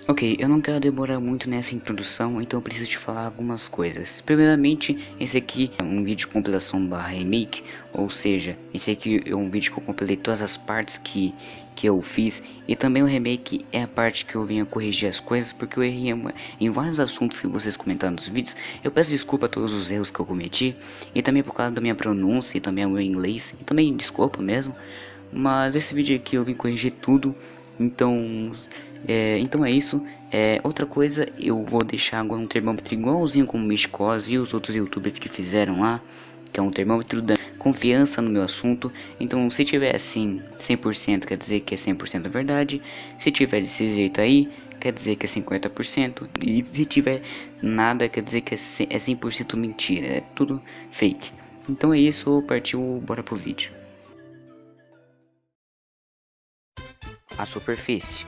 Ok, eu não quero demorar muito nessa introdução, então eu preciso te falar algumas coisas. Primeiramente, esse aqui é um vídeo de compilação barra remake, ou seja, esse aqui é um vídeo que eu compilei todas as partes que eu fiz, e também o remake é a parte que eu venho corrigir as coisas, porque eu errei em vários assuntos que vocês comentaram nos vídeos. Eu peço desculpa a todos os erros que eu cometi, e também por causa da minha pronúncia, e também o meu inglês, e também desculpa mesmo, mas esse vídeo aqui eu vim corrigir tudo, então... então é isso. Outra coisa, eu vou deixar agora um termômetro igualzinho como o Mishcos e os outros youtubers que fizeram lá, que é um termômetro da confiança no meu assunto. Então se tiver assim 100% quer dizer que é 100% verdade, se tiver desse jeito aí quer dizer que é 50%, e se tiver nada quer dizer que é 100% mentira, é tudo fake. Então é isso, partiu, bora pro vídeo. A superfície.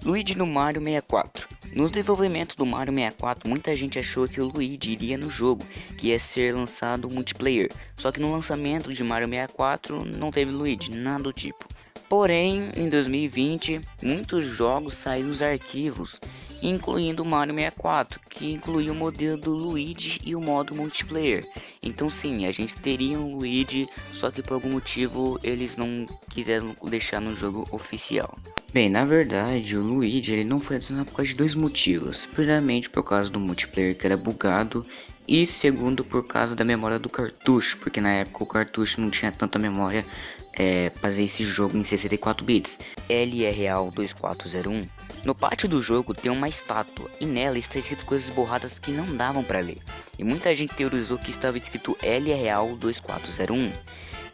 Luigi no Mario 64. No desenvolvimento do Mario 64, muita gente achou que o Luigi iria no jogo, que ia ser lançado multiplayer. Só que no lançamento de Mario 64 não teve Luigi, nada do tipo. Porém, em 2020, muitos jogos saíram dos arquivos, incluindo o Mario 64, que incluía o modelo do Luigi e o modo multiplayer. Então sim, a gente teria um Luigi, só que por algum motivo eles não quiseram deixar no jogo oficial. Bem, na verdade, o Luigi ele não foi adicionado por causa de dois motivos. Primeiramente, por causa do multiplayer que era bugado, e segundo, por causa da memória do cartucho, porque na época o cartucho não tinha tanta memória para fazer esse jogo em 64 bits. LRAL 2401. No pátio do jogo tem uma estátua e nela está escrito coisas borradas que não davam para ler. E muita gente teorizou que estava escrito LRAL 2401.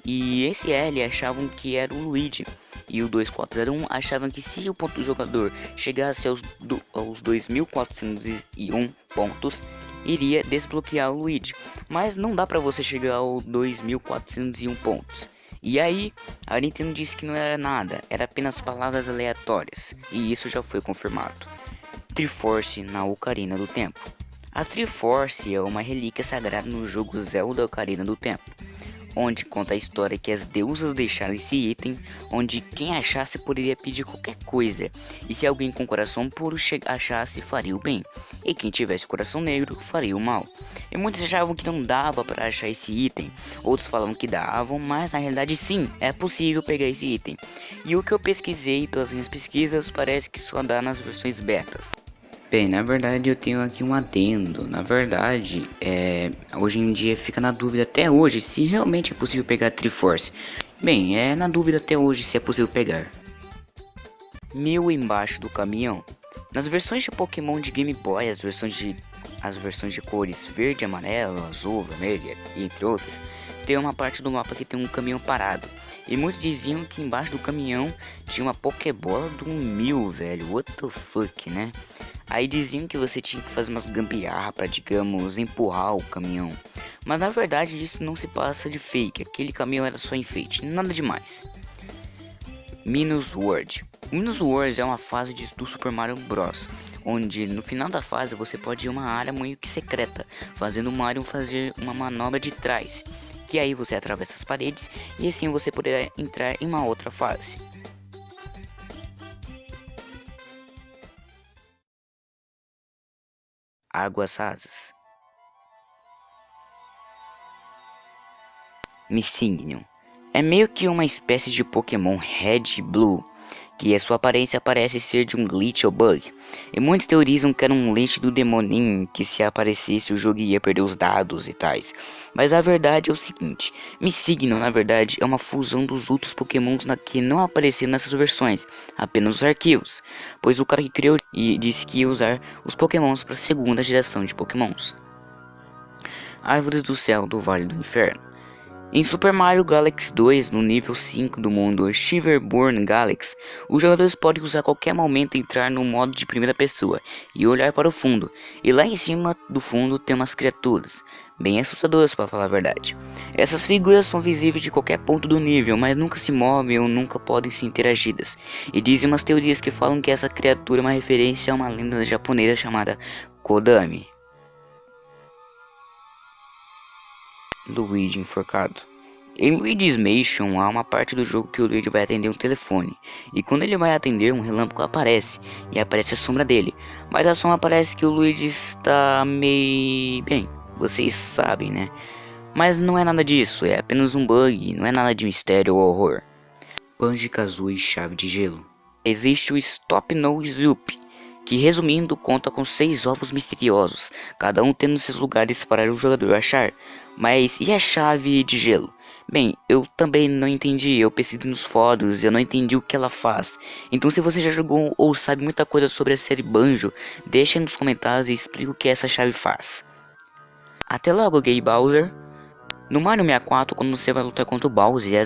E esse L achavam que era o Luigi. E o 2401 achavam que se o ponto do jogador chegasse aos 2401 pontos, iria desbloquear o Luigi. Mas não dá pra você chegar aos 2401 pontos. E aí, a Nintendo disse que não era nada, era apenas palavras aleatórias. E isso já foi confirmado. Triforce na Ocarina do Tempo. A Triforce é uma relíquia sagrada no jogo Zelda Ocarina do Tempo, onde conta a história que as deusas deixaram esse item, onde quem achasse poderia pedir qualquer coisa, e se alguém com coração puro achasse faria o bem, e quem tivesse coração negro faria o mal. E muitos achavam que não dava para achar esse item, outros falavam que davam, mas na realidade sim, é possível pegar esse item. E o que eu pesquisei pelas minhas pesquisas parece que só dá nas versões betas. Bem, na verdade eu tenho aqui um adendo. Na verdade, hoje em dia fica na dúvida até hoje se realmente é possível pegar a Triforce. Bem, é na dúvida até hoje se é possível pegar. Mil embaixo do caminhão. Nas versões de Pokémon de Game Boy, as versões de cores verde, amarelo, azul, vermelho, entre outras, tem uma parte do mapa que tem um caminhão parado. E muitos diziam que embaixo do caminhão tinha uma Pokébola do 1000, velho. What the fuck, né? Aí diziam que você tinha que fazer umas gambiarra para, digamos, empurrar o caminhão. Mas na verdade isso não se passa de fake, aquele caminhão era só enfeite, nada demais. Minus World. Minus World é uma fase do Super Mario Bros, onde no final da fase você pode ir a uma área meio que secreta, fazendo o Mario fazer uma manobra de trás, que aí você atravessa as paredes e assim você poderá entrar em uma outra fase. Águas rasas. Missignium. É meio que uma espécie de Pokémon Red e Blue, que a sua aparência parece ser de um glitch ou bug, e muitos teorizam que era um glitch do Demonin, que se aparecesse o jogo ia perder os dados e tais. Mas a verdade é o seguinte, Missignium na verdade é uma fusão dos outros Pokémons que não apareceram nessas versões, apenas os arquivos, pois o cara que criou e disse que ia usar os Pokémons para a segunda geração de Pokémons. Árvores do Céu do Vale do Inferno. Em Super Mario Galaxy 2, no nível 5 do mundo Shiverborn Galaxy, os jogadores podem usar a qualquer momento entrar no modo de primeira pessoa e olhar para o fundo, e lá em cima do fundo tem umas criaturas, bem assustadoras para falar a verdade. Essas figuras são visíveis de qualquer ponto do nível, mas nunca se movem ou nunca podem ser interagidas, e dizem umas teorias que falam que essa criatura é uma referência a uma lenda japonesa chamada Kodami. Luigi enforcado. Em Luigi's Mansion há uma parte do jogo que o Luigi vai atender um telefone, e quando ele vai atender, um relâmpago aparece, e aparece a sombra dele, mas a sombra parece que o Luigi está meio... bem, vocês sabem, né? Mas não é nada disso, é apenas um bug, não é nada de mistério ou horror. Banjo-Kazooie Chave de Gelo. Existe o Stop No Zoop, que resumindo conta com 6 ovos misteriosos, cada um tendo seus lugares para o jogador achar. Mas e a chave de gelo? Bem, eu também não entendi, eu pesquisei nos fóruns e eu não entendi o que ela faz. Então se você já jogou ou sabe muita coisa sobre a série Banjo, deixa nos comentários e explica o que essa chave faz. Até logo, Gay Bowser. No Mario 64, quando você vai lutar contra o Bowser, e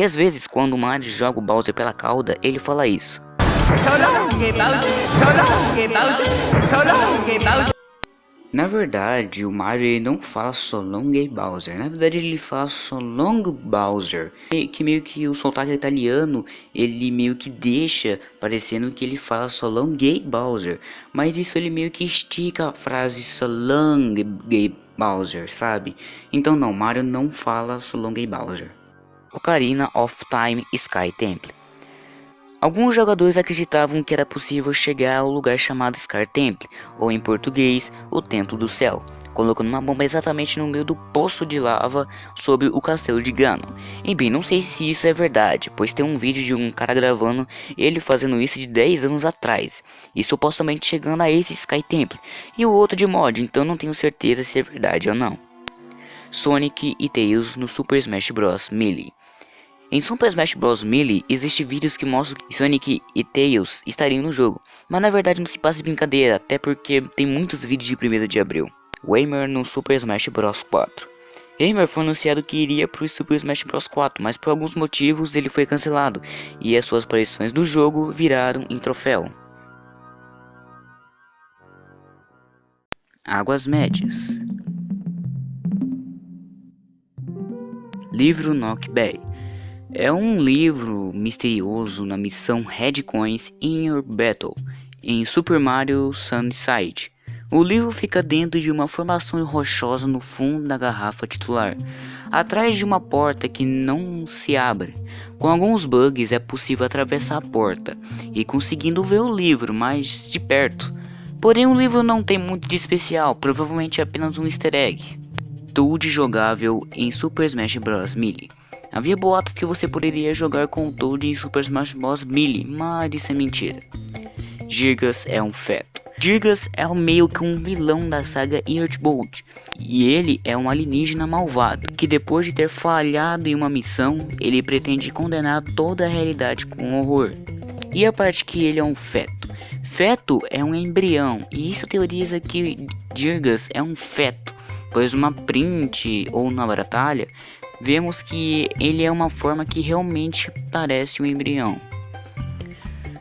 às vezes quando o Mario joga o Bowser pela cauda, ele fala isso. Na verdade, o Mario ele não fala So Long Gay Bowser, na verdade ele fala So Long Bowser, que meio que o sotaque italiano, ele meio que deixa parecendo que ele fala So Long Gay Bowser, mas isso ele meio que estica a frase So Long Gay Bowser, sabe? Então não, Mario não fala So Long Gay Bowser. Ocarina of Time Sky Temple. Alguns jogadores acreditavam que era possível chegar ao lugar chamado Sky Temple, ou em português, o Templo do Céu, colocando uma bomba exatamente no meio do poço de lava sobre o castelo de Ganon. E bem, não sei se isso é verdade, pois tem um vídeo de um cara gravando ele fazendo isso de 10 anos atrás, e supostamente chegando a esse Sky Temple, e o outro de mod, então não tenho certeza se é verdade ou não. Sonic e Tails no Super Smash Bros. Melee. Em Super Smash Bros. Melee, existem vídeos que mostram que Sonic e Tails estariam no jogo, mas na verdade não se passa de brincadeira, até porque tem muitos vídeos de 1º de abril. Waymar no Super Smash Bros. 4. Waymar foi anunciado que iria para o Super Smash Bros. 4, mas por alguns motivos ele foi cancelado, e as suas aparições do jogo viraram em troféu. Águas Médias. Livro Nock Bay. É um livro misterioso na missão Red Coins in Your Battle em Super Mario Sunside. O livro fica dentro de uma formação rochosa no fundo da garrafa titular, atrás de uma porta que não se abre. Com alguns bugs é possível atravessar a porta e conseguindo ver o livro mais de perto. Porém o livro não tem muito de especial, provavelmente é apenas um easter egg. Toad jogável em Super Smash Bros. Melee. Havia boatos que você poderia jogar com o Toad em Super Smash Bros. Melee, mas isso é mentira. Girgas é um feto. Girgas é meio que um vilão da saga Earthbound, e ele é um alienígena malvado, que depois de ter falhado em uma missão, ele pretende condenar toda a realidade com horror. E a parte que ele é um feto. Feto é um embrião, e isso teoriza que Girgas é um feto, pois uma print ou na batalha, vemos que ele é uma forma que realmente parece um embrião.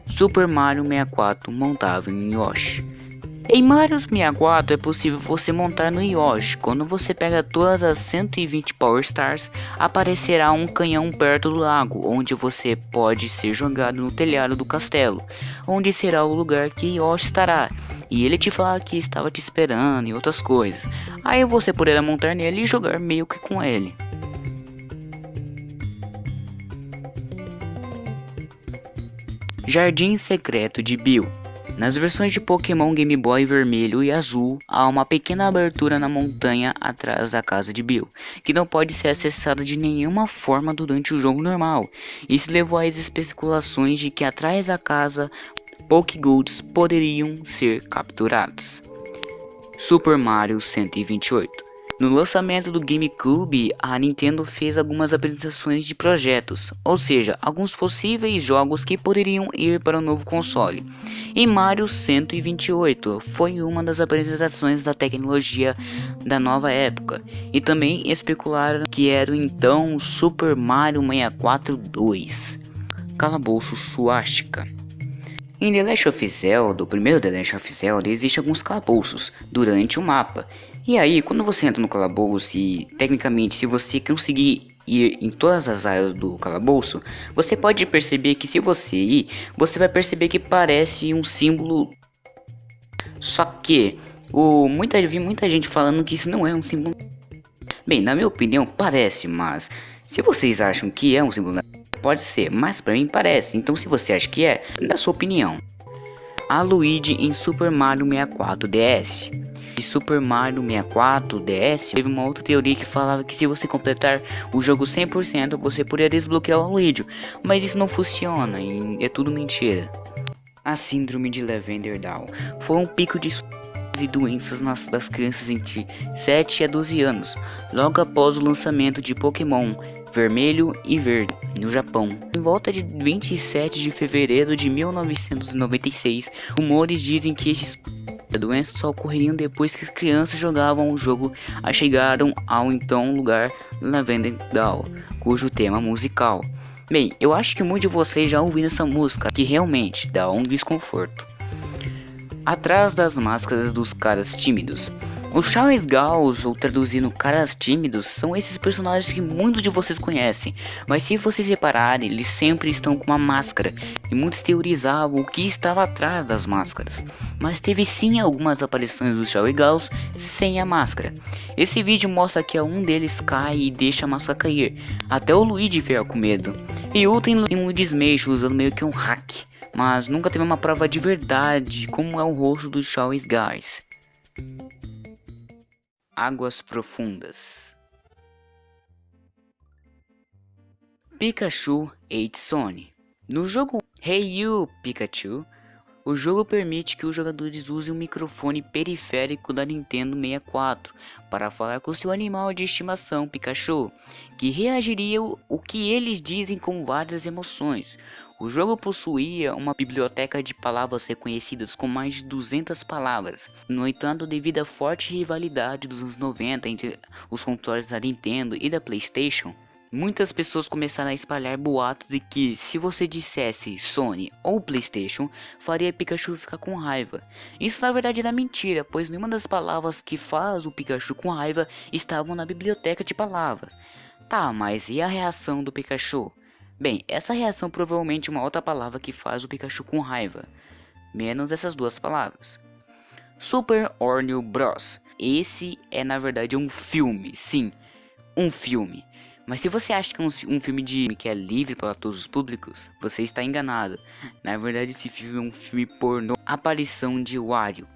Super Mario 64 montável em Yoshi. Em Mario 64 é possível você montar no Yoshi. Quando você pega todas as 120 Power Stars, aparecerá um canhão perto do lago, onde você pode ser jogado no telhado do castelo, onde será o lugar que Yoshi estará, e ele te falar que estava te esperando e outras coisas. Aí você poderá montar nele e jogar meio que com ele. Jardim Secreto de Bill. Nas versões de Pokémon Game Boy vermelho e azul, há uma pequena abertura na montanha atrás da casa de Bill, que não pode ser acessada de nenhuma forma durante o jogo normal. Isso levou às especulações de que atrás da casa, Pokégolds poderiam ser capturados. Super Mario 128. No lançamento do GameCube, a Nintendo fez algumas apresentações de projetos, ou seja, alguns possíveis jogos que poderiam ir para o novo console. E Mario 128 foi uma das apresentações da tecnologia da nova época, e também especularam que era o então Super Mario 64 2, Calabouço Suástica. Em The Last of Zelda, o primeiro The Last of Zelda, existem alguns calabouços durante o mapa. E aí, quando você entra no calabouço e, tecnicamente, se você conseguir ir em todas as áreas do calabouço, você pode perceber que se você ir, você vai perceber que parece um símbolo. Só que, vi muita gente falando que isso não é um símbolo. Bem, na minha opinião parece, mas se vocês acham que é um símbolo nazista, pode ser, mas pra mim parece. Então se você acha que é, dá sua opinião. A Luigi em Super Mario 64 DS. De Super Mario 64 DS, teve uma outra teoria que falava que se você completar o jogo 100%, você poderia desbloquear o Luigi, mas isso não funciona e é tudo mentira. A síndrome de Lavender Down foi um pico de e doenças das crianças entre 7 a 12 anos, logo após o lançamento de Pokémon Vermelho e Verde no Japão. Em volta de 27 de fevereiro de 1996, rumores dizem que esses doenças só ocorreriam depois que as crianças jogavam o jogo a chegaram ao então lugar Lavender Down, cujo tema musical. Bem, eu acho que muitos de vocês já ouviram essa música, que realmente dá um desconforto. Atrás das máscaras dos caras tímidos. Os Charles Gauss, ou traduzindo caras tímidos, são esses personagens que muitos de vocês conhecem, mas se vocês repararem, eles sempre estão com uma máscara, e muitos teorizavam o que estava atrás das máscaras. Mas teve sim algumas aparições dos Charles Gauss sem a máscara. Esse vídeo mostra que um deles cai e deixa a máscara cair, até o Luigi fica com medo, e outro em um desmeixo usando meio que um hack. Mas nunca teve uma prova de verdade como é o rosto dos Charles Gauss. Águas profundas. Pikachu Hate Sony. No jogo Hey You Pikachu, o jogo permite que os jogadores usem um microfone periférico da Nintendo 64 para falar com seu animal de estimação Pikachu, que reagiria o que eles dizem com várias emoções. O jogo possuía uma biblioteca de palavras reconhecidas com mais de 200 palavras. No entanto, devido à forte rivalidade dos anos 90 entre os consoles da Nintendo e da PlayStation, muitas pessoas começaram a espalhar boatos de que se você dissesse Sony ou PlayStation, faria Pikachu ficar com raiva. Isso na verdade era mentira, pois nenhuma das palavras que faz o Pikachu com raiva estavam na biblioteca de palavras. Tá, mas e a reação do Pikachu? Bem, essa reação provavelmente é uma outra palavra que faz o Pikachu com raiva, menos essas duas palavras. Super Mario Bros. Esse é na verdade um filme, sim, um filme. Mas se você acha que é um filme que é livre para todos os públicos, você está enganado. Na verdade esse filme é um filme pornô. Aparição de Wario.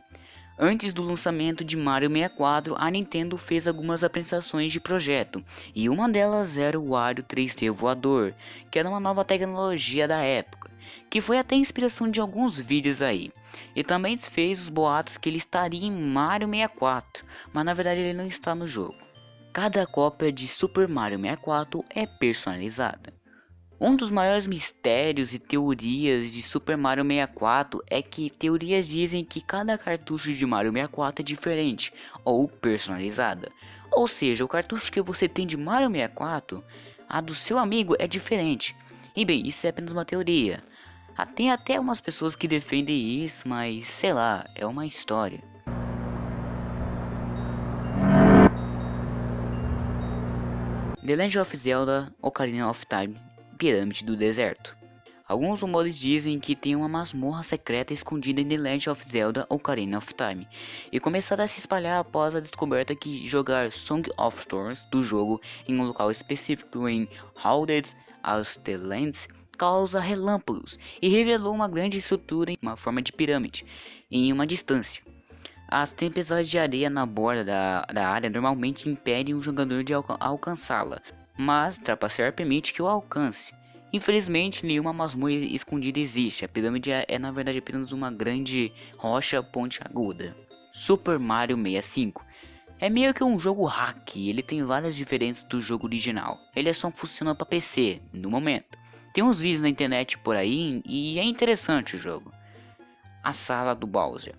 Antes do lançamento de Mario 64, a Nintendo fez algumas apresentações de projeto, e uma delas era o Wario 3D voador, que era uma nova tecnologia da época, que foi até inspiração de alguns vídeos aí. E também fez os boatos que ele estaria em Mario 64, mas na verdade ele não está no jogo. Cada cópia de Super Mario 64 é personalizada. Um dos maiores mistérios e teorias de Super Mario 64 é que teorias dizem que cada cartucho de Mario 64 é diferente ou personalizada. Ou seja, o cartucho que você tem de Mario 64, a do seu amigo é diferente. E bem, isso é apenas uma teoria. Tem até umas pessoas que defendem isso, mas sei lá, é uma história. The Legend of Zelda Ocarina of Time, Pirâmide do Deserto. Alguns rumores dizem que tem uma masmorra secreta escondida em The Legend of Zelda Ocarina of Time, e começaram a se espalhar após a descoberta que jogar Song of Storms do jogo em um local específico em Howded as the Lands causa relâmpagos, e revelou uma grande estrutura em uma forma de pirâmide em uma distância. As tempestades de areia na borda da área normalmente impedem o jogador de alcançá-la, mas trapacear permite que o alcance. Infelizmente, nenhuma masmorra escondida existe. A pirâmide é na verdade apenas uma grande rocha pontiaguda. Super Mario 65 é meio que um jogo hack, ele tem várias diferenças do jogo original. Ele só funciona para PC, no momento. Tem uns vídeos na internet por aí e é interessante o jogo. A Sala do Bowser.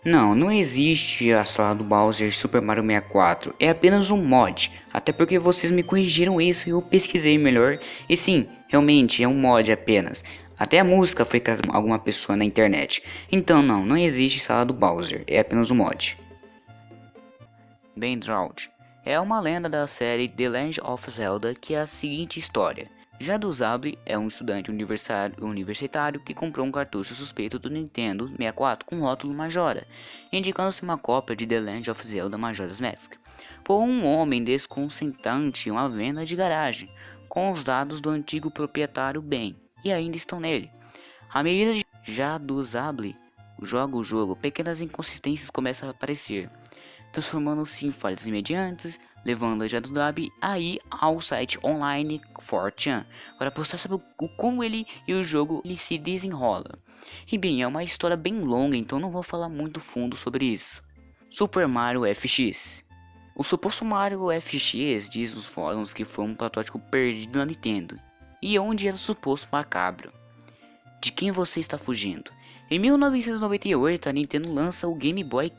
Não existe a Sala do Bowser Super Mario 64, é apenas um mod, até porque vocês me corrigiram isso e eu pesquisei melhor, e sim, realmente é um mod apenas, até a música foi criada por alguma pessoa na internet, então não existe Sala do Bowser, é apenas um mod. Ben Drowned é uma lenda da série The Legend of Zelda que é a seguinte história. Já do Zabri é um estudante universitário que comprou um cartucho suspeito do Nintendo 64 com rótulo Majora, indicando-se uma cópia de The Legend of Zelda Majora's Mask, por um homem desconcertante em uma venda de garagem, com os dados do antigo proprietário bem, e ainda estão nele. À medida de já do Zabri joga o jogo, pequenas inconsistências começam a aparecer, transformando-se em falhas imediatas, levando a Jadudab a ir ao site online 4chan para postar sobre como ele e o jogo ele se desenrola. E bem, é uma história bem longa, então não vou falar muito fundo sobre isso. Super Mario FX. O suposto Mario FX diz nos fóruns que foi um protótipo perdido na Nintendo, e onde era o suposto macabro. De quem você está fugindo? Em 1998, a Nintendo lança o Game Boy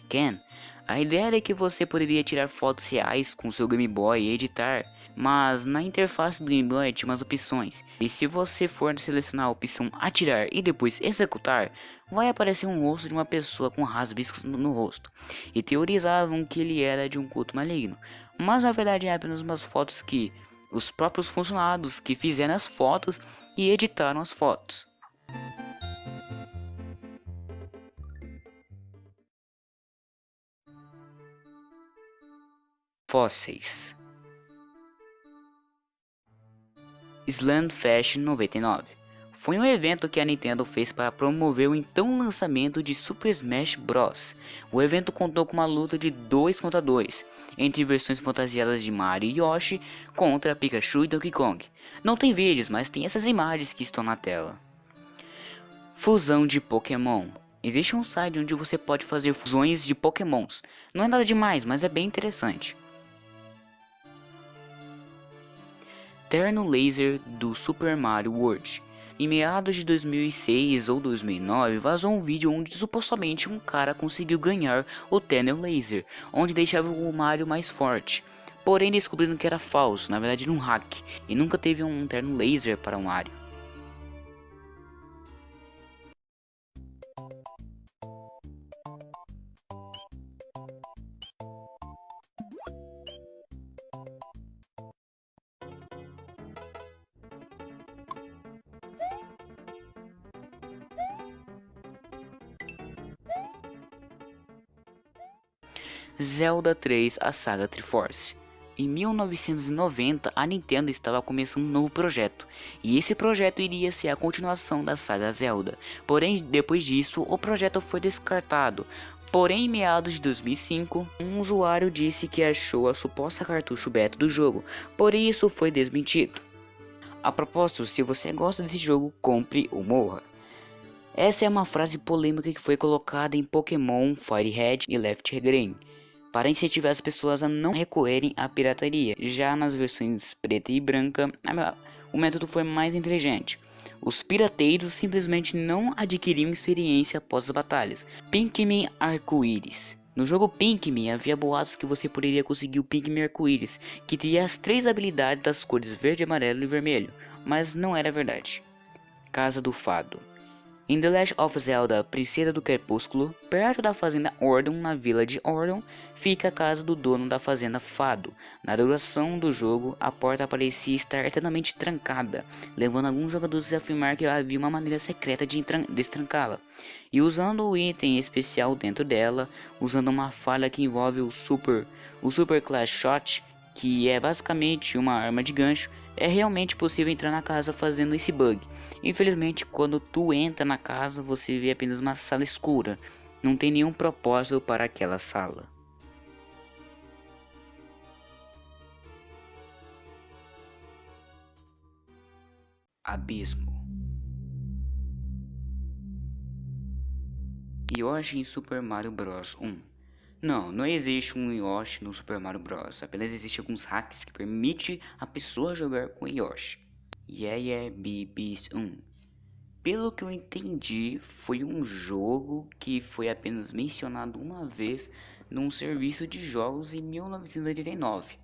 Ken. A ideia era que você poderia tirar fotos reais com seu Game Boy e editar, mas na interface do Game Boy tinha umas opções. E se você for selecionar a opção atirar e depois executar, vai aparecer um rosto de uma pessoa com raspiscos no rosto. E teorizavam que ele era de um culto maligno, mas na verdade é apenas umas fotos que os próprios funcionários que fizeram as fotos e editaram as fotos. Fósseis. Slam Fashion 99 foi um evento que a Nintendo fez para promover o então lançamento de Super Smash Bros. O evento contou com uma luta de 2 contra 2, entre versões fantasiadas de Mario e Yoshi contra Pikachu e Donkey Kong. Não tem vídeos, mas tem essas imagens que estão na tela. Fusão de Pokémon. Existe um site onde você pode fazer fusões de Pokémons. Não é nada demais, mas é bem interessante. Terno Laser do Super Mario World. Em meados de 2006 ou 2009, vazou um vídeo onde supostamente um cara conseguiu ganhar o Terno Laser, onde deixava o Mario mais forte. Porém, descobriram que era falso, na verdade era um hack, e nunca teve um Terno Laser para o Mario. Zelda 3, a saga Triforce. Em 1990, a Nintendo estava começando um novo projeto, e esse projeto iria ser a continuação da saga Zelda. Porém, depois disso, o projeto foi descartado. Porém, em meados de 2005, um usuário disse que achou a suposta cartucho beta do jogo, porém isso foi desmentido. A propósito, se você gosta desse jogo, compre ou morra. Essa é uma frase polêmica que foi colocada em Pokémon Fire Red e Left Green, para incentivar as pessoas a não recorrerem à pirataria. Já nas versões preta e branca, o método foi mais inteligente. Os pirateiros simplesmente não adquiriam experiência após as batalhas. Pikmin Arco-Íris. No jogo Pikmin havia boatos que você poderia conseguir o Pikmin Arco-Íris, que teria as 3 habilidades das cores verde, amarelo e vermelho, mas não era verdade. Casa do Fado. Em The Legend of Zelda Princesa do Crepúsculo, perto da fazenda Ordon, na vila de Ordon, fica a casa do dono da fazenda Fado. Na duração do jogo, a porta parecia estar eternamente trancada, levando alguns jogadores a afirmar que havia uma maneira secreta de destrancá-la. E usando o item especial dentro dela, usando uma falha que envolve o Super Clash Shot, que é basicamente uma arma de gancho, é realmente possível entrar na casa fazendo esse bug. Infelizmente, quando tu entra na casa, você vê apenas uma sala escura. Não tem nenhum propósito para aquela sala. Abismo. Yoshi em Super Mario Bros 1. Não existe um Yoshi no Super Mario Bros. Apenas existem alguns hacks que permitem a pessoa jogar com Yoshi. Yeah Beast 1. Pelo que eu entendi, foi um jogo que foi apenas mencionado uma vez num serviço de jogos em 1989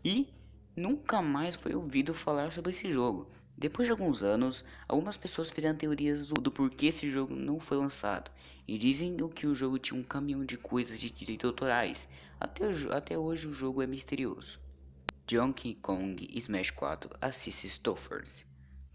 e nunca mais foi ouvido falar sobre esse jogo. Depois de alguns anos, algumas pessoas fizeram teorias do porquê esse jogo não foi lançado e dizem que o jogo tinha um caminhão de coisas de direitos autorais. Até hoje o jogo é misterioso. Donkey Kong Smash 4 Assist Trophies.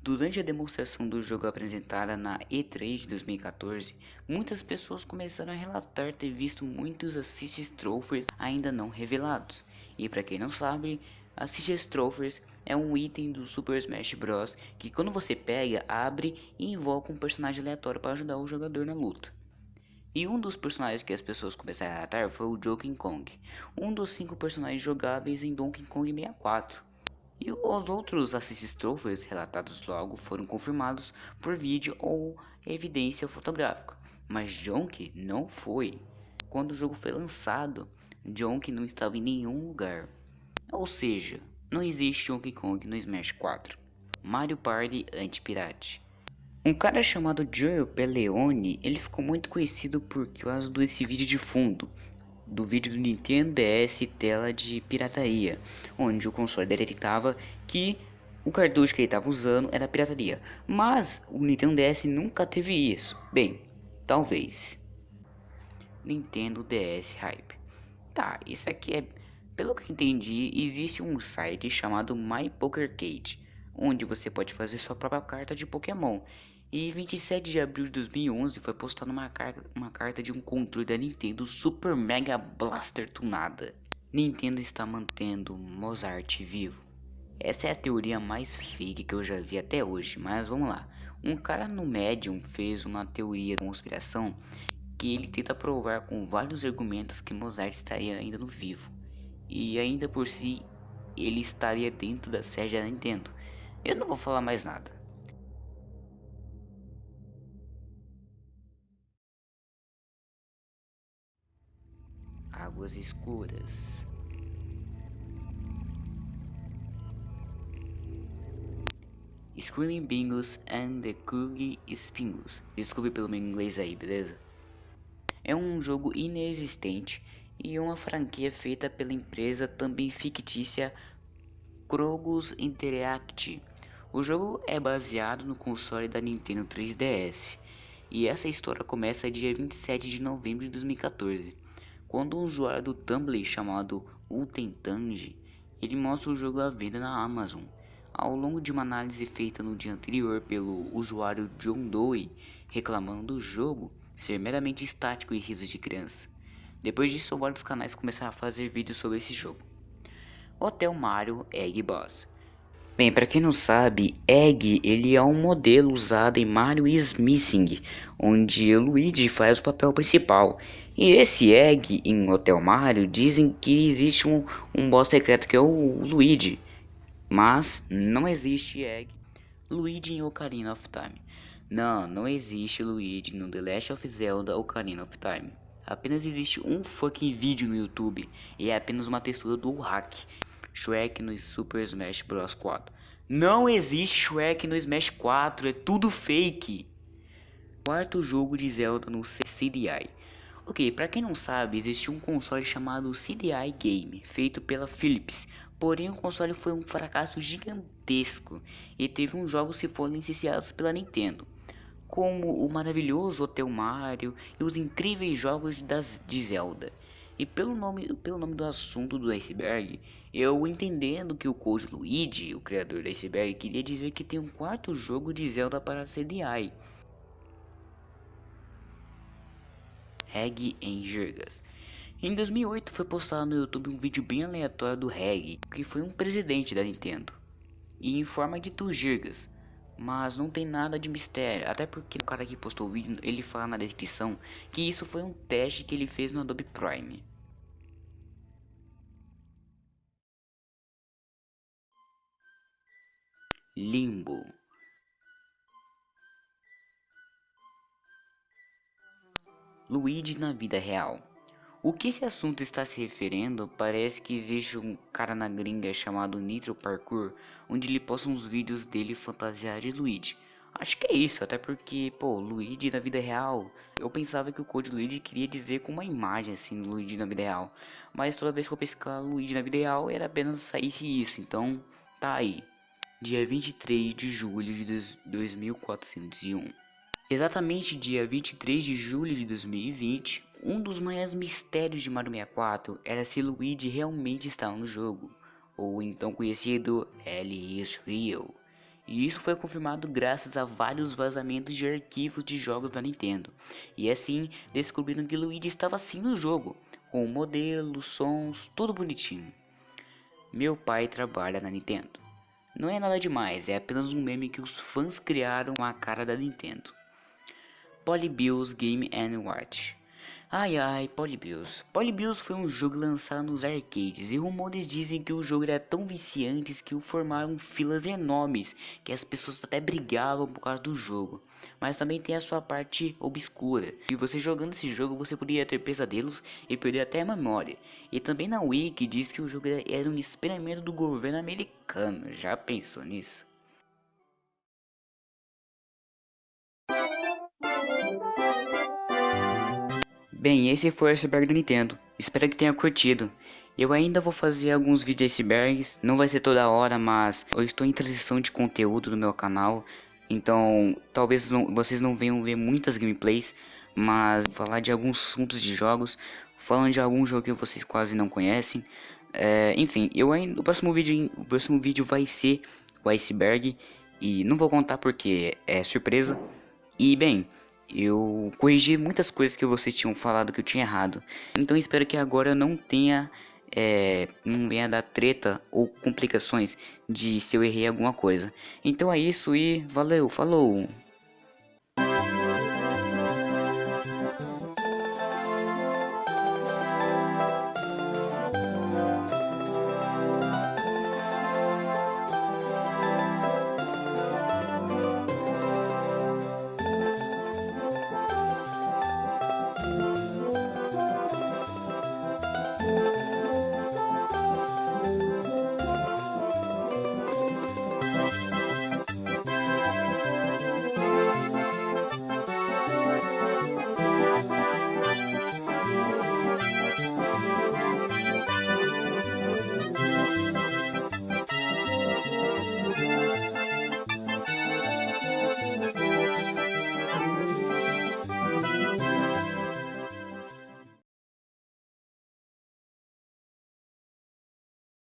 Durante a demonstração do jogo apresentada na E3 de 2014, muitas pessoas começaram a relatar ter visto muitos Assist Trophies ainda não revelados. E para quem não sabe, Assist Trophies é um item do Super Smash Bros. Que quando você pega, abre e invoca um personagem aleatório para ajudar o jogador na luta. E um dos personagens que as pessoas começaram a relatar foi o Donkey Kong, um dos 5 personagens jogáveis em Donkey Kong 64. E os outros Assist Trophies relatados logo foram confirmados por vídeo ou evidência fotográfica, mas Donkey não foi. Quando o jogo foi lançado, Donkey não estava em nenhum lugar. Ou seja, não existe Donkey Kong no Smash 4. Mario Party Anti-Pirate. Um cara chamado Joel Peleone, ele ficou muito conhecido por causa desse vídeo de fundo, do vídeo do Nintendo DS tela de pirataria, onde o console detectava que o cartucho que ele estava usando era pirataria, mas o Nintendo DS nunca teve isso. Bem, talvez. Nintendo DS Hype. Tá, isso aqui é, pelo que entendi, existe um site chamado MyPokerCade, onde você pode fazer sua própria carta de Pokémon. E 27 de abril de 2011 foi postada uma carta de um controle da Nintendo Super Mega Blaster tunada. Nintendo está mantendo Mozart vivo. Essa é a teoria mais fake que eu já vi até hoje, mas vamos lá. Um cara no Medium fez uma teoria de conspiração que ele tenta provar com vários argumentos que Mozart estaria ainda no vivo. E ainda por si, ele estaria dentro da sede da Nintendo. Eu não vou falar mais nada. Águas escuras. Screaming Bingos and the Coogie Spingos. Desculpe pelo meu inglês aí, beleza? É um jogo inexistente e uma franquia feita pela empresa também fictícia Krogos Interact. O jogo é baseado no console da Nintendo 3DS e essa história começa dia 27 de novembro de 2014, quando um usuário do Tumblr chamado Ultentange ele mostra o jogo à venda na Amazon. Ao longo de uma análise feita no dia anterior pelo usuário John Doe reclamando do jogo ser meramente estático e risos de criança. Depois disso, vários canais começaram a fazer vídeos sobre esse jogo. Hotel Mario Egg Boss. Bem, para quem não sabe, Egg ele é um modelo usado em Mario is Missing, onde o Luigi faz o papel principal. E esse Egg em Hotel Mario dizem que existe um boss secreto que é o Luigi, mas não existe Egg Luigi em Ocarina of Time. Não, não existe Luigi no The Last of Zelda Ocarina of Time. Apenas existe um fucking vídeo no YouTube e é apenas uma textura do hack. Shrek no Super Smash Bros 4. Não existe Shrek no Smash 4, é tudo fake. Quarto jogo de Zelda no CDI. Ok, para quem não sabe, existe um console chamado CDI Game, feito pela Philips. Porém, o console foi um fracasso gigantesco e teve uns jogos que foram licenciados pela Nintendo, como o maravilhoso Hotel Mario e os incríveis jogos de Zelda. E pelo nome do assunto do iceberg, eu entendendo que o Code Luigi, o criador do iceberg, queria dizer que tem um quarto jogo de Zelda para CDI. Reg em Gigas. Em 2008 foi postado no YouTube um vídeo bem aleatório do Reg, que foi um presidente da Nintendo, e em forma de 2 gigas. Mas não tem nada de mistério, até porque o cara que postou o vídeo, ele fala na descrição que isso foi um teste que ele fez no Adobe Prime. Limbo. Luigi na vida real. O que esse assunto está se referindo parece que existe um cara na gringa chamado Nitro Parkour, onde ele posta uns vídeos dele fantasiado de Luigi. Acho que é isso, até porque, pô, Luigi na vida real, eu pensava que o Code Luigi queria dizer com uma imagem assim, Luigi na vida real. Mas toda vez que eu pescar Luigi na vida real, era apenas saísse isso, então tá aí. Dia 23 de julho de 2401. Exatamente dia 23 de julho de 2020, um dos maiores mistérios de Mario 64 era se Luigi realmente estava no jogo. ou então conhecido Ellie is Real. E isso foi confirmado graças a vários vazamentos de arquivos de jogos da Nintendo. E assim descobriram que Luigi estava sim no jogo, com o modelo, sons, tudo bonitinho. Meu pai trabalha na Nintendo. Não é nada demais, é apenas um meme que os fãs criaram com a cara da Nintendo. Polybius Game & Watch. Ai ai, Polybius. Polybius foi um jogo lançado nos arcades e rumores dizem que o jogo era tão viciante que o formaram filas enormes, que as pessoas até brigavam por causa do jogo. Mas também tem a sua parte obscura, e você jogando esse jogo você poderia ter pesadelos e perder até a memória. E também na Wiki diz que o jogo era um experimento do governo americano, já pensou nisso? Bem, esse foi o iceberg do Nintendo. Espero que tenha curtido. Eu ainda vou fazer alguns vídeos icebergs, não vai ser toda hora, mas eu estou em transição de conteúdo no meu canal. Então, talvez vocês não venham ver muitas gameplays, mas falar de alguns assuntos de jogos, falando de algum jogo que vocês quase não conhecem. Enfim, o próximo vídeo vai ser o iceberg e não vou contar porque é surpresa. E bem, eu corrigi muitas coisas que vocês tinham falado que eu tinha errado. Então espero que agora eu não tenha, não venha dar treta ou complicações de se eu errei alguma coisa. Então é isso e valeu, falou!